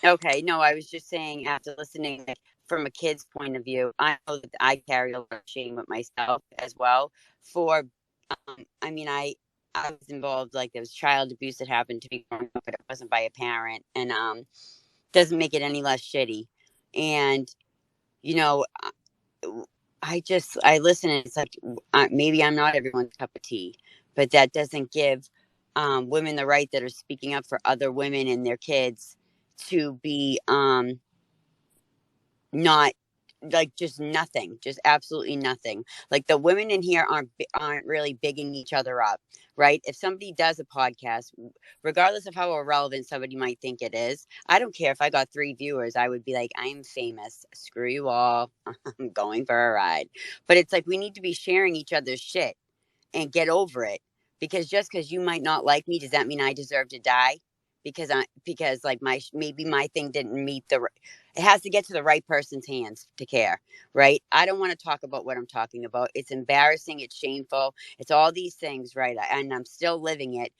Okay, no, I was just saying after listening, like, from a kid's point of view, I know that I carry a lot of shame with myself as well. For, I mean, I was involved, like there was child abuse that happened to me growing up, but it wasn't by a parent, and doesn't make it any less shitty. And you know, I listen, and it's like maybe I'm not everyone's cup of tea, but that doesn't give women the right that are speaking up for other women and their kids to be not like just nothing, just absolutely nothing. Like the women in here aren't really bigging each other up, right? If somebody does a podcast, regardless of how irrelevant somebody might think it is, I don't care if I got 3 viewers. I would be like, I'm famous. Screw you all. I'm going for a ride. But it's like we need to be sharing each other's shit and get over it. Because just because you might not like me, does that mean I deserve to die? Because like maybe my thing didn't meet it has to get to the right person's hands to care, right? I don't want to talk about what I'm talking about. It's embarrassing, it's shameful, it's all these things, right? And I'm still living it.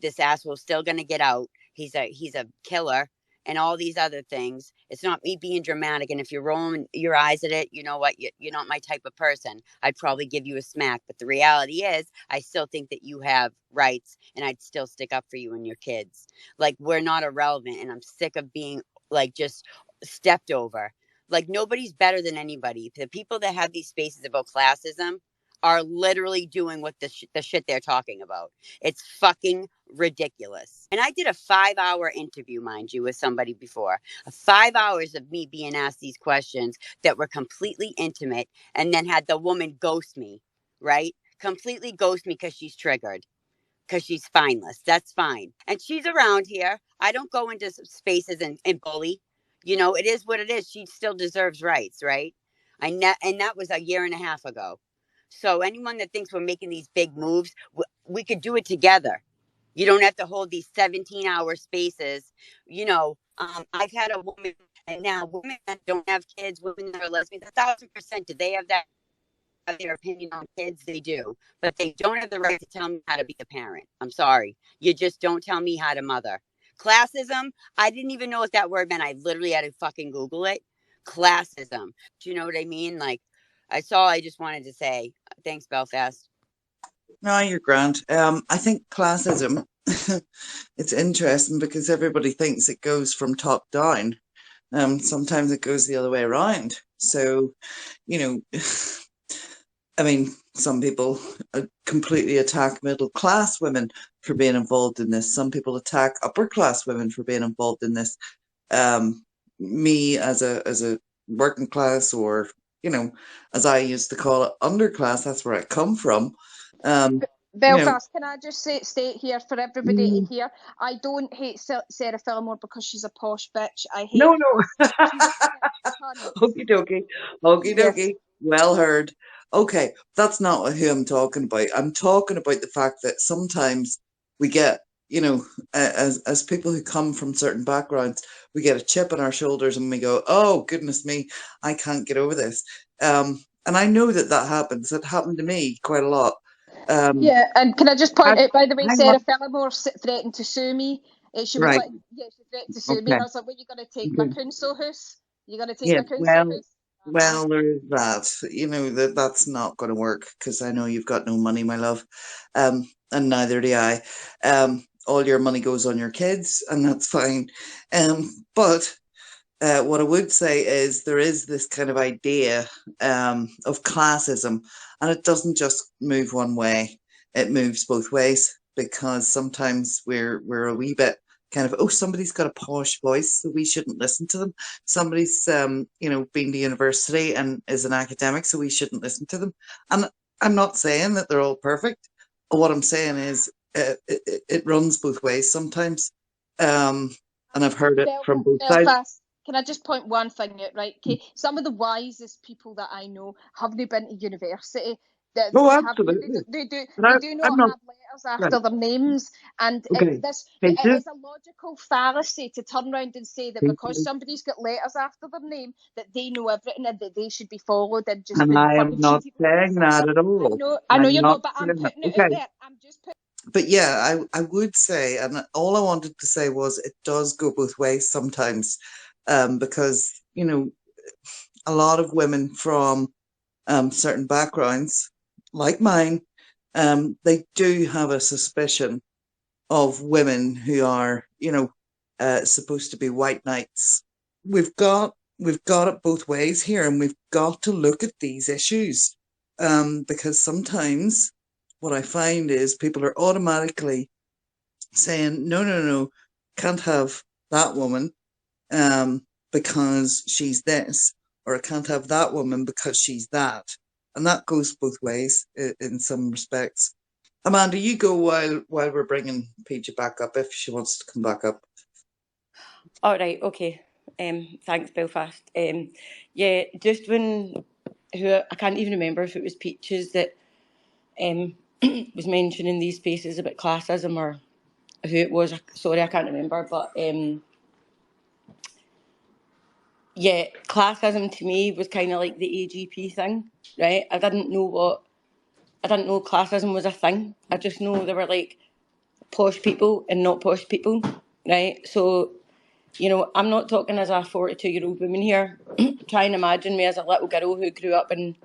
This asshole's still gonna get out. He's a killer and all these other things. It's not me being dramatic. And if you're rolling your eyes at it, you know what? You're not my type of person. I'd probably give you a smack. But the reality is, I still think that you have rights and I'd still stick up for you and your kids. Like, we're not irrelevant. And I'm sick of being like just stepped over. Like, nobody's better than anybody. The people that have these spaces about classism are literally doing what the shit they're talking about. It's fucking ridiculous. And I did a 5-hour interview, mind you, with somebody before. 5 hours of me being asked these questions that were completely intimate, and then had the woman ghost me, right? Completely ghost me because she's triggered, because she's spineless. That's fine. And she's around here. I don't go into spaces and bully. It is what it is. She still deserves rights, right? And that was a year and a half ago. So anyone that thinks we're making these big moves, we could do it together. You don't have to hold these 17-hour spaces. I've had a woman, and now women that don't have kids, women that are lesbians, 1,000%. Do they have their opinion on kids? They do, but they don't have the right to tell me how to be a parent. I'm sorry, you just don't tell me how to mother. Classism, I didn't even know what that word meant. I literally had to fucking Google it. Classism, do you know what I mean? Like, I just wanted to say thanks, Belfast. No, you're grand. I think classism, it's interesting because everybody thinks it goes from top down. Sometimes it goes the other way around. So, you know, I mean, some people completely attack middle class women for being involved in this. Some people attack upper class women for being involved in this. Um, Me as a working class, or as I used to call it, underclass. That's where I come from. Um, you know, Belfast, can I just state here for everybody to mm, hear? I don't hate Sarah Fillmore because she's a posh bitch. I hate no, her no. because she's a bitch cunt. Okie dokie, okie Yes. dokie. Well heard. Okay, that's not who I'm talking about. I'm talking about the fact that sometimes we get, as people who come from certain backgrounds, we get a chip on our shoulders and we go, "Oh goodness me, I can't get over this." And I know that that happens. It happened to me quite a lot. Um, Yeah, and can I just point hang, out, by the way, hang on. Sarah Fillmore threatened to sue me. She was Right. like, yeah, she threatened to sue me, and Okay. I was like, "What, you going to take my Good. council house? You going to take Yeah. my council Well, house?" Uh-huh. Well, there is that. That's not going to work because I know you've got no money, my love, and neither do I. All your money goes on your kids, and that's fine. But what I would say is there is this kind of idea of classism, and it doesn't just move one way; it moves both ways because sometimes we're a wee bit kind of, oh, somebody's got a posh voice, so we shouldn't listen to them. Somebody's been to university and is an academic, so we shouldn't listen to them. And I'm not saying that they're all perfect. What I'm saying is it runs both ways sometimes, and I've heard it from both sides. Belfast, can I just point one thing out, right? Okay, some of the wisest people that I know haven't been to university. Oh, They have absolutely. But they do I'm not not have letters after right. their names, and Okay. it Pages, is a logical fallacy to turn around and say that because pages. somebody's got letters after their name that they know everything and that they should be followed and just And be I am fucking not treated like a saying that sissy. at all. I know I'm you're not not, but I'm saying that. putting it out Okay. there. I'm just putting. but yeah, I would say, and all I wanted to say was it does go both ways sometimes, because, you know, a lot of women from certain backgrounds, like mine, they do have a suspicion of women who are, you know, supposed to be white knights. We've got it both ways here, and we've got to look at these issues, because sometimes what I find is people are automatically saying, no, no, no, can't have that woman, because she's this, or I can't have that woman because she's that. And that goes both ways in some respects. Amanda, you go while we're bringing Peach back up if she wants to come back up. All right, okay. Thanks, Belfast. Yeah, just when I can't even remember if it was Peaches that was mentioning these spaces about classism or who it was. Sorry, I can't remember. But yeah, classism to me was kind of like the AGP thing, right? I didn't know classism was a thing. I just know there were like posh people and not posh people, right? So, you know, I'm not talking as a 42-year-old woman here. Try and imagine me as a little girl who grew up in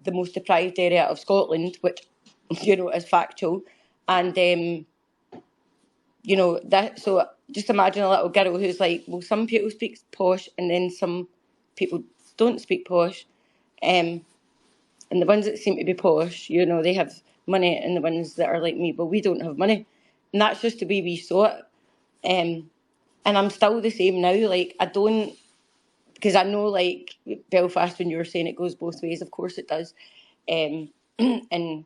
the most deprived area of Scotland, which, you know, is factual. And, you know, that, so just imagine a little girl who's like, well, some people speak posh and then some people don't speak posh. And the ones that seem to be posh, you know, they have money, and the ones that are like me, well, we don't have money. And that's just the way we saw it. And I'm still the same now. Like, I don't, because I know, like, Belfast, when you were saying it goes both ways, of course it does. And I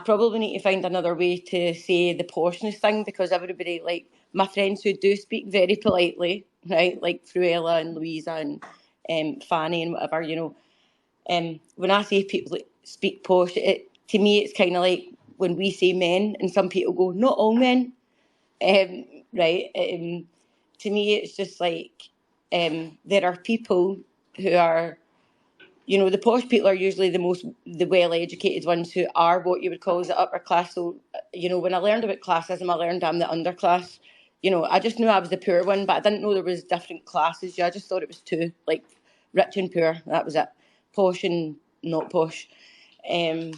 probably need to find another way to say the poshness thing, because everybody, like, my friends who do speak very politely, right, like Fruella and Louisa and Fanny and whatever, you know, when I say people that speak posh, to me it's kind of like when we say men and some people go, not all men, right? To me it's just like there are people who are, you know, the posh people are usually the well-educated ones who are what you would call the upper class. So, you know, when I learned about classism, I learned I'm the underclass. You know, I just knew I was the poor one, but I didn't know there was different classes. Yeah, I just thought it was two, like rich and poor. That was it. Posh and not posh. Um,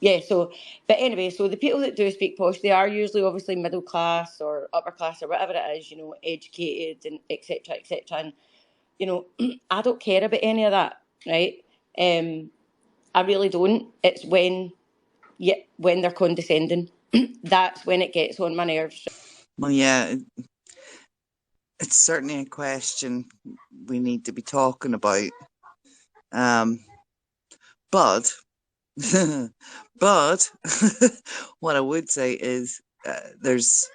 yeah, so, but anyway, so the people that do speak posh, they are usually obviously middle class or upper class or whatever it is, you know, educated and etc. etc. And you know, I don't care about any of that, right? I really don't. It's when they're condescending, that's when it gets on my nerves. Well, yeah, it's certainly a question we need to be talking about. But but what I would say is there's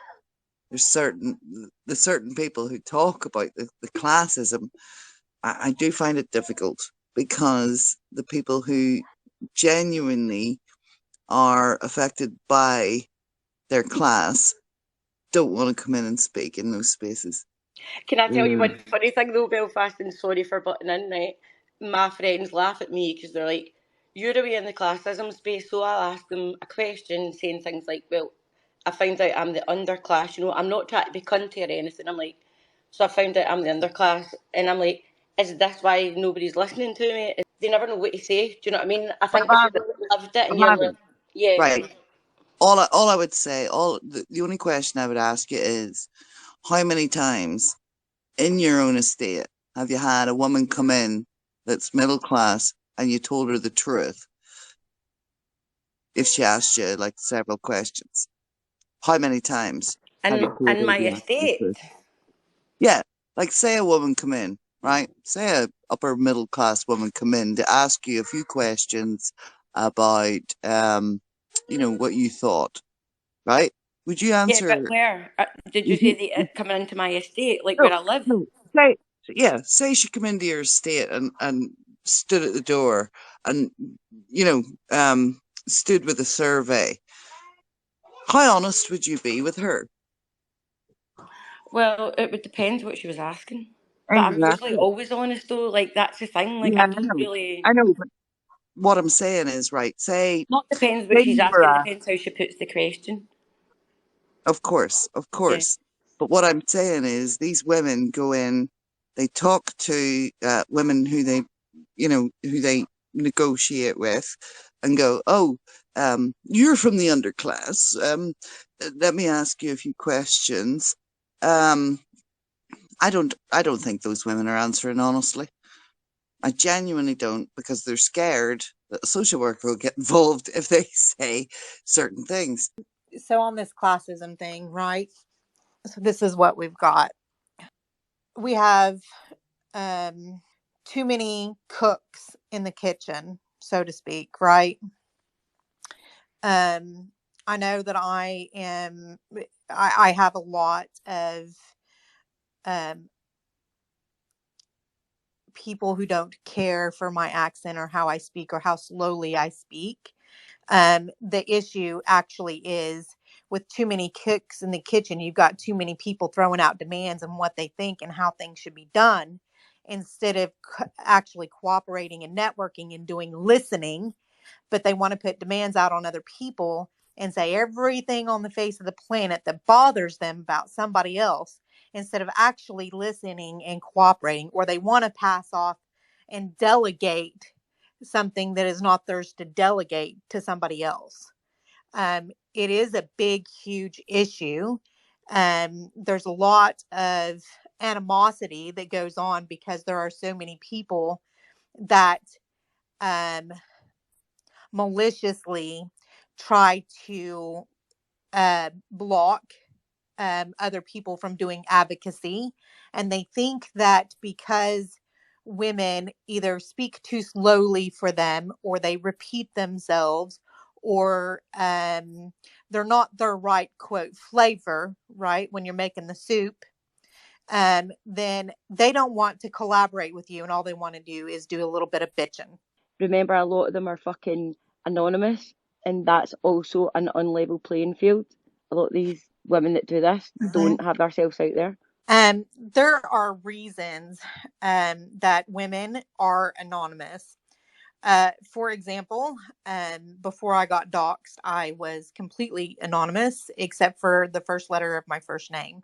certain people who talk about the classism. I do find it difficult, because the people who genuinely are affected by their class don't want to come in and speak in those spaces. Can I tell you one funny thing though, Belfast, and sorry for butting in, right? My friends laugh at me because they're like, you're away in the classism space, so I'll ask them a question saying things like, well, I found out I'm the underclass, you know, I'm not trying to be cunty or anything. I'm like, so I found out I'm the underclass, and I'm like, is this why nobody's listening to me? They never know what to say. Do you know what I mean? I think if you've lived it and you're like, yeah. Right. All I would say, the only question I would ask you is, how many times in your own estate have you had a woman come in that's middle class and you told her the truth if she asked you like several questions? How many times have you told And her my the actual truth? estate. Yeah, like say a woman come in, right? Say a upper middle class woman come in to ask you a few questions about, you know, what you thought, right? Would you Yeah, but answer? where? Did you Would say you, the coming into my estate, like no, where I live? no. Say she come into your estate and stood at the door and, you know, stood with a survey. How honest would you be with her? Well, it would depend what she was asking. But I'm usually Exactly. always honest though, like that's the thing. Like Yeah, I I don't know. really I know, what I'm saying is, right, Not depends what say she's you were asking, asked, depends how she puts the question. of course, of Yeah. course. But what I'm saying is these women go in, they talk to women who they, who they negotiate with and go, oh, you're from the underclass. Let me ask you a few questions. Um, I don't think those women are answering honestly. I genuinely don't, because they're scared that a social worker will get involved if they say certain things. So on this classism thing, right? So this is what we've got. We have um, too many cooks in the kitchen, so to speak, right? I know that I have a lot of um, people who don't care for my accent or how I speak or how slowly I speak. The issue actually is with too many cooks in the kitchen, you've got too many people throwing out demands on what they think and how things should be done instead of actually cooperating and networking and doing listening. But they want to put demands out on other people and say everything on the face of the planet that bothers them about somebody else instead of actually listening and cooperating, or they want to pass off and delegate something that is not theirs to delegate to somebody else. It is a big, huge issue. There's a lot of animosity that goes on because there are so many people that um, maliciously try to block other people from doing advocacy. And they think that because women either speak too slowly for them or they repeat themselves or they're not their right quote flavor, right, when you're making the soup, then they don't want to collaborate with you and all they want to do is do a little bit of bitching. Remember, a lot of them are fucking anonymous, and that's also an unlevel playing field. A lot of these women that do this Mm-hmm. don't have themselves out there. There are reasons that women are anonymous. For example, before I got doxxed, I was completely anonymous except for the first letter of my first name.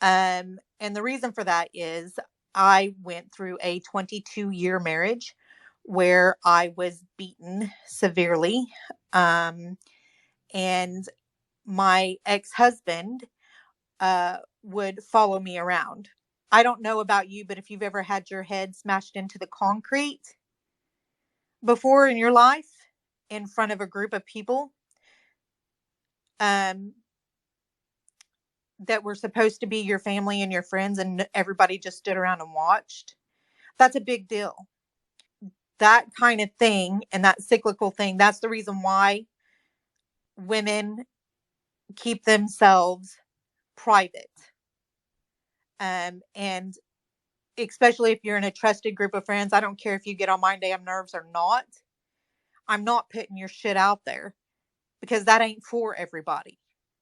And the reason for that is I went through a 22-year marriage where I was beaten severely. And my ex-husband would follow me around. I don't know about you, but if you've ever had your head smashed into the concrete before in your life in front of a group of people um, that were supposed to be your family and your friends, and everybody just stood around and watched, that's a big deal. That kind of thing and that cyclical thing, that's the reason why women keep themselves private. And especially if you're in a trusted group of friends, I don't care if you get on my damn nerves or not. I'm not putting your shit out there because that ain't for everybody.